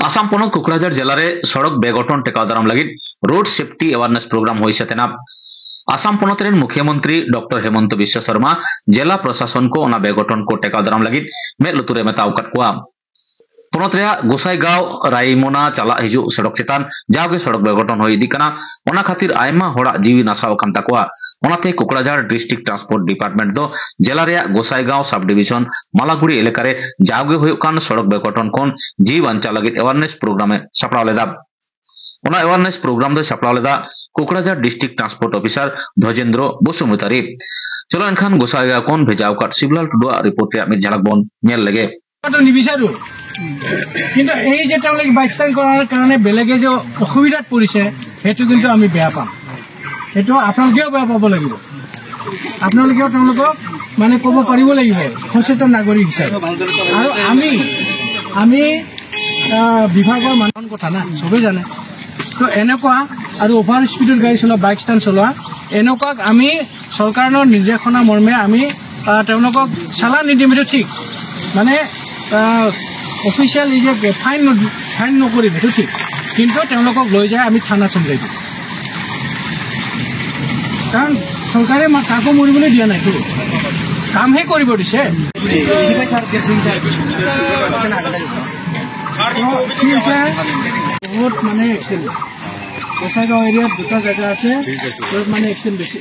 আসাম পনত কোকরাঝার জেলার সড়ক বেগঠন টেকাউদারাম লাগি রোড সেফটি অ্যাওয়ারনেস প্রোগ্রাম হয়েছে তেনা আসাম পনতের মুখ্যমন্ত্রী ডক্টর হেমন্ত বিশ্ব শর্মা জেলা প্রশাসন को ओना बेगठन को टेकाउदाराम लगी में लुतुरे मेताउकात कुआ पनत रे गोसाईगांव रायमोना चला हिजु सड़क चेतान जागे सड़क बेगठन हो इदी कना ओना खातिर आयमा होड़ा जीवी नासाव कान ताकुआ ओनाते कोकराझार डिस्ट्रिक्ट ट्रांसपोर्ट डिपार्टमेंट दो जिला रे गोसाईगांव सब डिविजन मालागुड़ी एलाकारे जागे हुयुक कान सड़क बेगठन कोन जीव अंचा लगी अवेयरनेस प्रोग्राम सपड़ाव लेदा ओना अवेयरनेस प्रोग्राम दो सपड़ाव लेदा Kokrajhar district transport officer Dhwajendra Basumatary चलो एनखान गोसाईगांव कोन भेजाव काट सिबलाल टुडुआ रिपोर्ट रे मिट झलक बन नेल लगे নিবিচাৰো কিন্তু এই যে তেওঁলোকে বাইক স্টাইল কৰাৰ কাৰণে বেলেগে যে অসুবিধাত পৰিছে সেইটো কিন্তু আমি বেয়া পাম সেইটো আপোনালোকেও বেয়া পাব লাগিব আপোনালোকেও তেওঁলোকক মানে ক'ব পাৰিব লাগিব সচেতন নাগৰিক হিচাপে আৰু আমি বিভাগৰ মানুহৰ কথা না সবে জানে তো এনেকুৱা আৰু অভাৰ স্পীডত গাড়ী চলোৱা বাইক স্টাইল চলোৱা এনেকুৱাক আমি চৰকাৰৰ নিৰ্দেশনা মৰ্মে আমি তেওঁলোকক চালান নিদিম এইটো ঠিক মানে অফিচিয়াল যে ফাইন নকৰিম সেইটো ঠিক কিন্তু তেওঁলোকক লৈ যায় আমি থানা চম্ভালি দিম কাৰণ চৰকাৰে কাকো মৰিবলৈ দিয়া নাই কামহে কৰিব দিছে বহুত মানে এক্সিডেণ্ট গোসাইগাঁও এৰিয়াত দুটা জেগা আছে য'ত মানে এক্সিডেণ্ট বেছি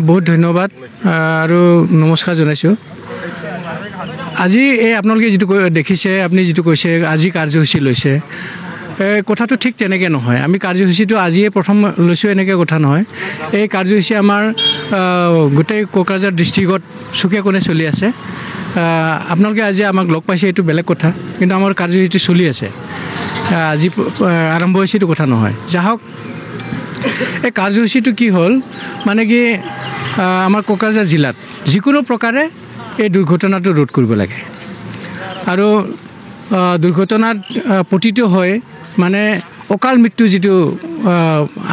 বহুত ধন্যবাদ আৰু নমস্কাৰ জনাইছোঁ আজি এই আপোনালোকে যিটো দেখিছে আপুনি যিটো কৈছে আজি কাৰ্যসূচী লৈছে কথাটো ঠিক তেনেকৈ নহয় আমি কাৰ্যসূচীটো আজিয়ে প্ৰথম লৈছোঁ এনেকৈ কথা নহয় এই কাৰ্যসূচী আমাৰ গোটেই কোকৰাঝাৰ ডিষ্ট্ৰিক্টত চুকে কোণে চলি আছে আপোনালোকে আজি আমাক লগ পাইছে এইটো বেলেগ কথা কিন্তু আমাৰ কাৰ্যসূচী চলি আছে আজি আৰম্ভ হৈছে এইটো কথা নহয় যাহক এই কাৰ্যসূচীটো কি হ'ল মানে কি আমাৰ কোকৰাঝাৰ জিলাত যিকোনো প্ৰকাৰে এই দুৰ্ঘটনাটো ৰোধ কৰিব লাগে আৰু দুৰ্ঘটনাত পতিত হয় মানে অকাল মৃত্যু যিটো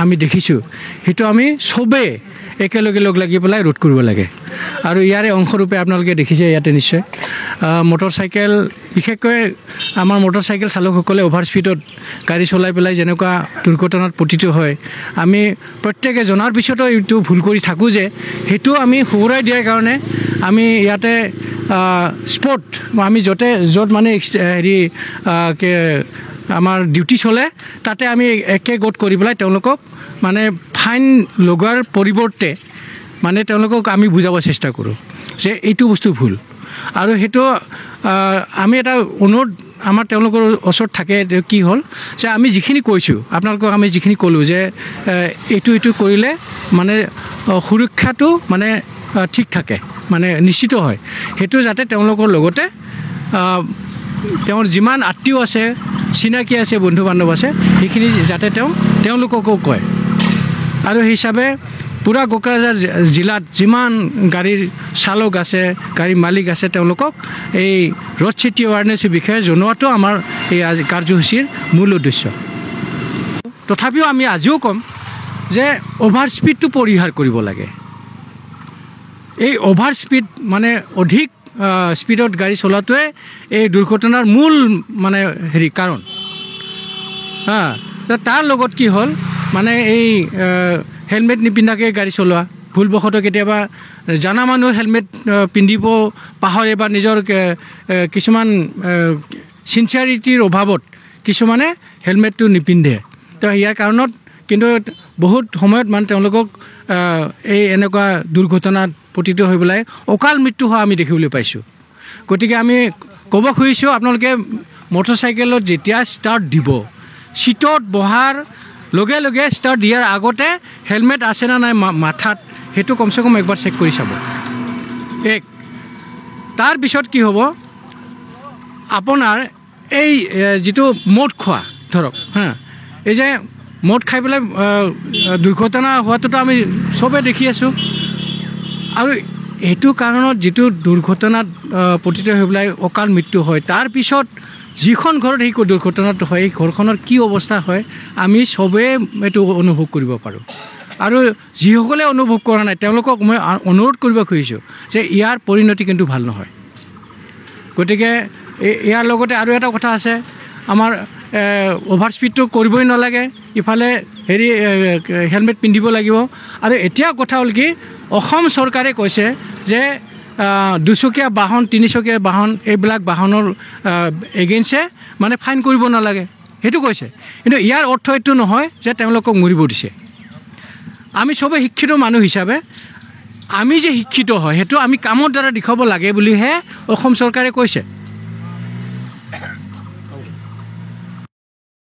আমি দেখিছোঁ সেইটো আমি চবেই একেলগে লগ লাগি পেলাই ৰোধ কৰিব লাগে আৰু ইয়াৰে অংশৰূপে আপোনালোকে দেখিছে ইয়াতে নিশ্চয় মটৰচাইকেল বিশেষকৈ আমাৰ মটৰচাইকেল চালকসকলে অভাৰ স্পীডত গাড়ী চলাই পেলাই যেনেকুৱা দুৰ্ঘটনাত পতিত হয় আমি প্ৰত্যেকে জনাৰ পিছতো এইটো ভুল কৰি থাকোঁ যে সেইটো আমি সোঁৱৰাই দিয়াৰ কাৰণে আমি ইয়াতে স্পট আমি য'ত মানে হেৰি আমাৰ ডিউটি চলে তাতে আমি একে গোট কৰি পেলাই তেওঁলোকক মানে ফাইন লগোৱাৰ পৰিৱৰ্তে মানে তেওঁলোকক আমি বুজাব চেষ্টা কৰোঁ যে এইটো বস্তু ভুল আৰু সেইটো আমি এটা অনুৰোধ আমাৰ তেওঁলোকৰ ওচৰত থাকে কি হ'ল যে আমি যিখিনি কৈছোঁ আপোনালোকক আমি যিখিনি ক'লোঁ যে এইটো কৰিলে মানে সুৰক্ষাটো মানে ঠিক থাকে মানে নিশ্চিত হয় সেইটো যাতে তেওঁলোকৰ লগতে তেওঁৰ যিমান আত্মীয় আছে চিনাকি আছে বন্ধু বান্ধৱ আছে সেইখিনি যাতে তেওঁলোককো কয় আৰু সেই হিচাপে পুৰা কোকৰাঝাৰ জিলাত যিমান গাড়ীৰ চালক আছে গাড়ী মালিক আছে তেওঁলোকক এই ৰোড ছেফটি এৱাৰনেছৰ বিষয়ে জনোৱাটো আমাৰ এই কাৰ্যসূচীৰ মূল উদ্দেশ্য তথাপিও আমি আজিও ক'ম যে অভাৰ স্পীডটো পৰিহাৰ কৰিব লাগে এই অভাৰ স্পীড মানে অধিক স্পীডত গাড়ী চলোৱাটোৱে এই দুৰ্ঘটনাৰ মূল মানে হেৰি কাৰণ তাৰ লগত কি হ'ল মানে এই হেলমেট নিপিন্ধাকৈ গাড়ী চলোৱা ভুলবশতঃ কেতিয়াবা জানা মানুহ হেলমেট পিন্ধিব পাহৰে বা নিজৰ কিছুমান চিনচিয়াৰিটিৰ অভাৱত কিছুমানে হেলমেটটো নিপিন্ধে তো ইয়াৰ কাৰণত কিন্তু বহুত সময়ত মানে তেওঁলোকক এই এনেকুৱা দুৰ্ঘটনাত পতিত হৈ পেলাই অকাল মৃত্যু হোৱা আমি দেখিবলৈ পাইছোঁ গতিকে আমি ক'ব খুজিছোঁ আপোনালোকে মটৰচাইকেলত যেতিয়া ষ্টাৰ্ট দিব ছিটত বহাৰ লগে লগে ষ্টাৰ্ট দিয়াৰ আগতে হেলমেট আছে না নাই মাথাত সেইটো কমচে কম একবাৰ চেক কৰি চাব তাৰপিছত কি হ'ব আপোনাৰ এই যিটো মদ খোৱা ধৰক এই যে মদ খাই পেলাই দুৰ্ঘটনা হোৱাটোতো আমি চবেই দেখি আছোঁ আৰু এইটো কাৰণত যিটো দুৰ্ঘটনাত পতিত হৈ পেলাই অকাল মৃত্যু হয় তাৰ পিছত যিখন ঘৰত সেই দুৰ্ঘটনাটো হয় এই ঘৰখনৰ কি অৱস্থা হয় আমি চবেই এইটো অনুভৱ কৰিব পাৰোঁ আৰু যিসকলে অনুভৱ কৰা নাই তেওঁলোকক মই অনুৰোধ কৰিব খুজিছোঁ যে ইয়াৰ পৰিণতি কিন্তু ভাল নহয় গতিকে ইয়াৰ লগতে আৰু এটা কথা আছে আমাৰ অভাৰ স্পীডটো কৰিবই নালাগে ইফালে হেৰি হেলমেট পিন্ধিব লাগিব আৰু এতিয়া কথা হ'ল কি অসম চৰকাৰে কৈছে যে দুচকীয়া বাহন তিনিচকীয়া বাহন এইবিলাক বাহনৰ এগেইনষ্টে মানে ফাইন কৰিব নালাগে সেইটো কৈছে কিন্তু ইয়াৰ অৰ্থ এইটো নহয় যে তেওঁলোকক মৰিব দিছে আমি চবেই শিক্ষিত মানুহ হিচাপে আমি যে শিক্ষিত হয় সেইটো আমি কামৰ দ্বাৰা দেখুৱাব লাগে বুলিহে অসম চৰকাৰে কৈছে